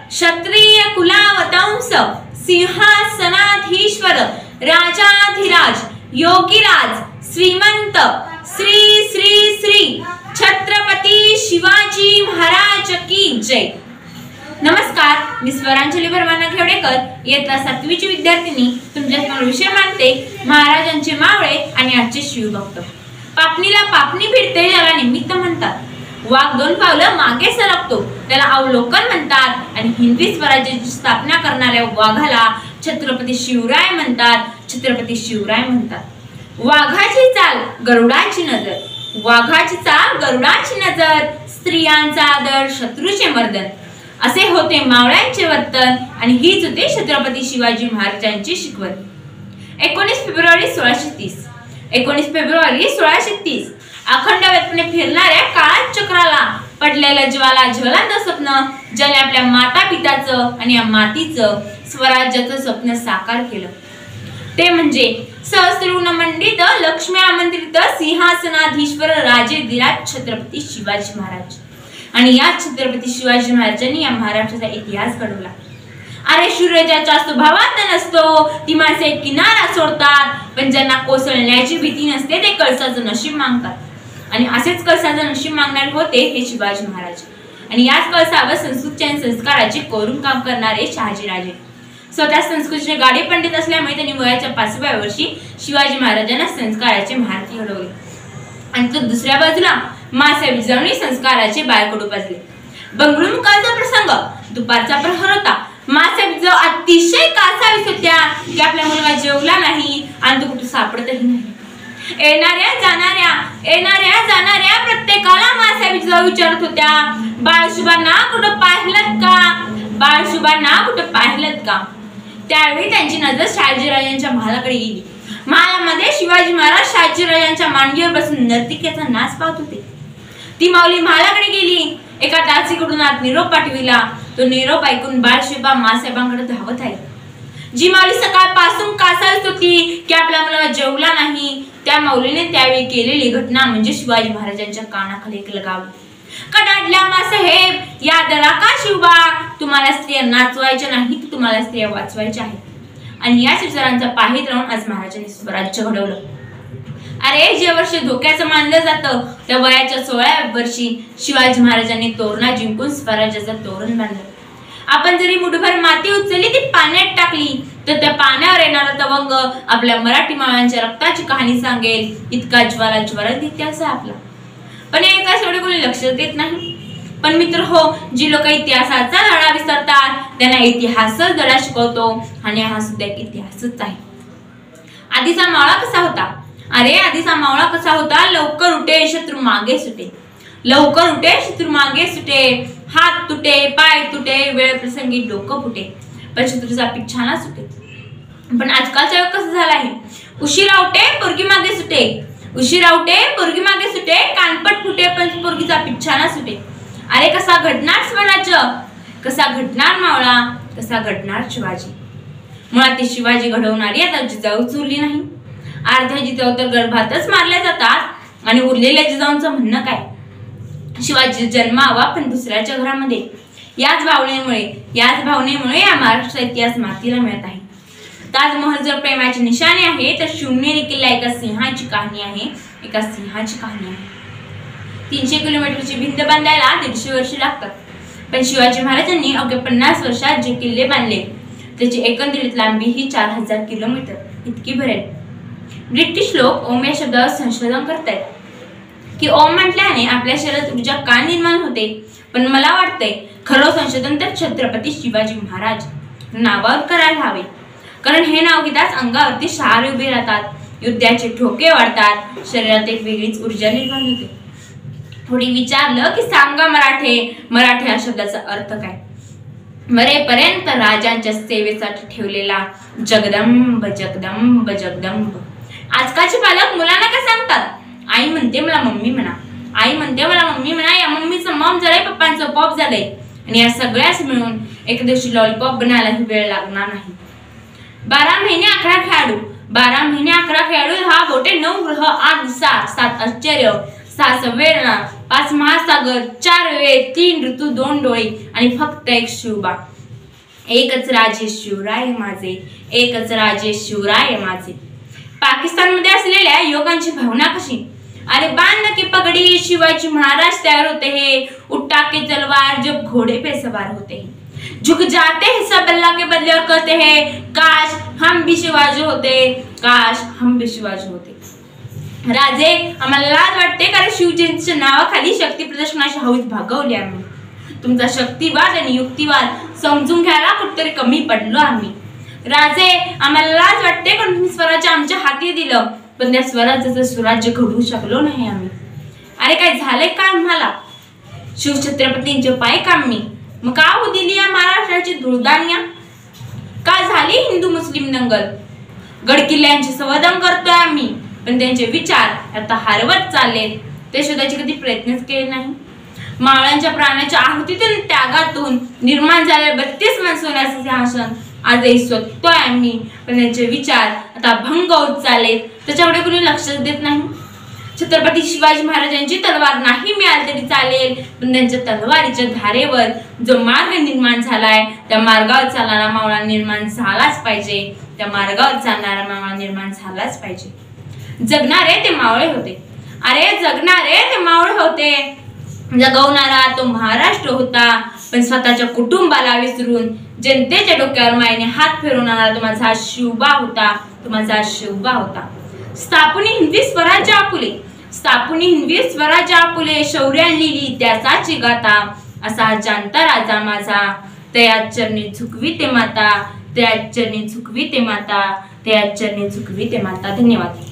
क्षत्रिय कुलावतंस सिंहासनाधीश्वर राजाधिराज योगीराज श्रीमंत श्री श्री श्री छत्रपती शिवाजी महाराज की जय। नमस्कार, मी स्वरांजली भरवाना खेडेकर, इयत्ता 7वी ची विद्यार्थिनी। तुमच्यासमोर विषय मांडते महाराजांचे मावळे आणि आजचे शिवभक्त। पापणीला पापणी भिडते याला निमित्त म्हणतात। वाघ 2 पावलं मागे सरकतो त्याला अवलोकन म्हणतात आणि हिंदवी स्वराज्याची स्थापना करणाऱ्या वाघाला छत्रपती शिवराय म्हणतात। छत्रपती शिवराय म्हणतात। वाघाची चाल गरुडाची नजर, वाघाची चाल गरुडाची नजर, स्त्रियांचा आदर शत्रूचे मर्दन, असे होते मावळ्यांचे वर्तन आणि हीच होते छत्रपती शिवाजी महाराजांची शिकवण। 19 फेब्रुवारी 1630 19 फेब्रुवारी 1630 अखंडपणे फिरणाऱ्या काळात चक्राला पडलेलं ज्वलंत स्वप्न ज्याने आपल्या माता पिताचं आणि या मातीचं स्वराज्याचं स्वप्न साकार केलं ते म्हणजे सहस्रगुणमंडित लक्ष्मी आमंत्रित सिंहासनाधीश्वर राजेधिराज छत्रपती शिवाजी महाराज। आणि या छत्रपती शिवाजी महाराजांनी या महाराष्ट्राचा इतिहास घडवला। अरे सूर्याच्या स्वभावात नसतो ती माणसे किनारा सोडतात, पण ज्यांना कोसळण्याची भीती नसते ते कळसाचं नशीब मागतात। आणि असेच कळसाचं नशीब मागणारे होते हे शिवाजी महाराज। आणि याच कळसावर संस्कृतीचे आणि संस्काराचे कोरून काम करणारे शहाजीराजे। स्वतः संस्कृतीचे गाडे पंडित असल्यामुळे त्यांनी वयाच्या 5व्या वर्षी शिवाजी महाराजांना संस्काराचे महारथी घडवले। आणि तो दुसऱ्या बाजूला मासे विजवणी संस्काराचे बाळकडू पाजले। बंगळू मुकाचा प्रसंग दुपारचा प्रहर होता। मासे विजव अतिशय कासावीस होत्या की आपल्या मुलगा जेवला नाही आणि तो कुठे सापडतही नाही। येणाऱ्या जाणाऱ्या प्रत्येकाला मासे विजव विचारत होत्या, बाळशुभांना कुठं पाहिलत का, बाळशुभांना कुठं पाहिलत का। त्यावेळी त्यांची नजर शहाजीराजांच्या महालाकडे गेली। महालामध्ये शिवाजी महाराज शहाजीराजांच्या मांडीवर बसून नर्तिकेचा नाच पाहत होते। ती माऊली महालाकडे गेली, एका दासीकडून आत निरोप पाठविला। तो निरोप ऐकून बाळशुभा मासाहेबांकडे धावत आली। जी माऊली सकाळपासून कासावीस होती की आपला मुलगा जेवला नाही, त्या माऊलीने त्यावेळी केलेली घटना म्हणजे शिवाजी महाराजांच्या कानाखाली एक लगावली। कडाडल्या मासाहेब, याद राखा शिवबा, तुम्हाला स्त्रिया नाचवायच्या नाही, तुम्हाला स्त्रिया वाचवायच्या आहेत। आणि याच विचारांचा पाहित राहून आज महाराजांनी स्वराज्य घडवलं। अरे जे वर्ष धोक्याचं मानलं जातं त्या वयाच्या 16व्या वर्षी शिवाजी महाराजांनी तोरणा जिंकून स्वराज्याचं तोरण बांधलं। आपण जरी मुठभर माती उचलली ती पाण्यात टाकली तर त्या पाण्यावर येणारा तवंग आपल्या मराठी मावळ्यांच्या रक्ताची कहाणी सांगेल, इतका ज्वलंत इतिहास आहे आपला। पण एकाच एवढे कोणी लक्ष देत नाही। पण मित्र हो, जी लोक इतिहासाचा धडा विसरतात त्यांना इतिहासच धडा शिकवतो आणि हा सुद्धा एक इतिहासच आहे। आधीचा मावळा कसा होता? अरे आधीचा मावळा कसा होता? लवकर उठे शत्रू मागे सुटे, लवकर उठे शत्रू मागे सुटे, हात तुटे पाय तुटे, वेळ प्रसंगी डोकं फुटे, पण शत्रूचा पिच्छाना सुटे। पण आजकालचा युग कसं झाला आहे? उशिरा उठे पोरगी मागे सुटे, उशिरा उठे पोरगी मागे सुटे, कानपट फुटे पण पोरगीचा पिच्छाना सुटे। अरे कसा घडणार स्वराज्य, कसा घडणार मावळा, कसा घडणार शिवाजी? मुळात ती शिवाजी घडवणारी आता जिजाऊ चुरली नाही। अर्ध्या जिजाऊ तर गर्भातच मारल्या जातात आणि उरलेल्या जिजाऊंचं म्हणणं काय? शिवाजी जन्मावा पण दुसऱ्याच्या घरामध्ये। याच भावनेमुळे या महाराष्ट्राचा इतिहास मातीला मिळत आहे। ताजमहल जर प्रेमाची निशाणी आहे तर शिवनेरी किल्ला एका सिंहाची कहाणी आहे, एका सिंहाची कहाणी आहे। 300 किलोमीटरची भिंत बांधायला 150 वर्षे लागतात, पण शिवाजी महाराजांनी अवघ्या 50 वर्षात जे किल्ले बांधले त्याची एकंदरीत लांबी ही 4000 किलोमीटर इतकी भरेल। ब्रिटिश लोक ओम या शब्दावर संशोधन करतायत की ओम म्हटल्याने आपल्या शरीरात ऊर्जा का निर्माण होते, पण मला वाटतंय खरं संशोधन तर छत्रपती शिवाजी महाराज नावावर करायला हवे। कारण हे नाव घेताच अंगावरती शहारे उभे राहतात, युद्धाचे ठोके वाढतात, शरीरात एक वेगळीच ऊर्जा निर्माण होते। थोडी विचारलं की सांगा मराठे या शब्दाचा अर्थ काय? मरेपर्यंत राजांच्या सेवेसाठी ठेवलेला जगदंब जगदंब जगदंब। आजकालचे पालक मुलांना काय सांगतात? आई म्हणते मला मम्मी म्हणा, आई म्हणते मला मम्मी म्हणा। या मम्मीचं मॉम झालंय, पप्पांचं पॉप झालंय आणि या सगळ्याच मिळून एक दिवशी लॉलीपॉप बनायलाही वेळ लागणार नाही। 12 महिने 11 खेळाडू, 12 महिने 11 खेळाडू, 10 बोटे 9 ग्रह 8 दिशा 7 आश्चर्य 6 संवेदना 5 महासागर, 4 वेद, 3 ऋतू, 2 डोळे आणि फक्त एक शिवबा. एकच राजे शिवराय माझे, एकच राजे शिवराय माझे. पाकिस्तानमध्ये असलेल्या युवकांची भावना कशी? अरे बांध की पगडी, शिवाजी महाराज तयार होते हैं, उठा के तलवार जब घोड़े पे सवार होते हैं, झुक जाते हैं सब अल्लाह के बदले और कहते हैं काश हम भी शिवाजी होते, काश हम भी शिवाजी होते. राजे आम्हाला लाज वाटते कारण शिवजयंतीच्या नावाखाली शक्ती प्रदर्शनाची हौस भागवली आम्ही. तुमचा शक्तिवाद आणि युक्तिवाद समजून घ्यायला कुठतरी कमी पडलो आम्ही. राजे आम्हाला लाज वाटते कारण तुम्ही स्वराज्य आमच्या हाती दिलं, पण त्या स्वराज्याचं स्वराज्य घडवू शकलो नाही आम्ही. अरे काय झालंय का आम्हाला? शिवछत्रपतींचे पाय कामी, मग का हो दिली या महाराष्ट्राची धुळदानिया? का झाली हिंदू मुस्लिम दंगल? गडकिल्ल्यांचे संवर्धन करतोय आम्ही, पण त्यांचे विचार आता हरवत चाललेत. ते शोधायचे कधी प्रयत्नच केले नाही. मावळ्यांच्या प्राणाच्या आहुतीतून त्यागातून निर्माण झालेले 32 मन सोन्याचे सिंहासन आजही शोधतोय आम्ही, पण त्यांचे विचार आता भंग होत चाललेत. त्याच्याकडे कोणी लक्षच देत नाही. छत्रपती शिवाजी महाराजांची तलवार नाही मिळाली तरी चालेल, पण त्यांच्या तलवारीच्या धारेवर जो मार्ग निर्माण झालाय त्या मार्गावर चालणारा मावळा निर्माण झालाच पाहिजे. त्या मार्गावर चालणारा मावळा निर्माण झालाच पाहिजे. जगणारे ते मावळे होते. अरे जगणारे ते मावळे होते. जगवणारा तो महाराष्ट्र होता, पण स्वतःच्या कुटुंबाला विसरून जनतेच्या डोक्यावर मायेने हात फिरवणारा तो माझा शिवबा होता, तो माझा शिवबा होता. स्थापनी हिंदवी स्वराज्य आपुले, स्थापनी हिंदवी स्वराज्य आपुले, शौर्याने लिहिली इतिहासाची गाथा, असा जाणता राजा माझा. तयाच चरणी झुकवी ते माता, तयाच चरणी झुकवी ते माता, तयाच चरणी झुकवी ते माता. धन्यवाद.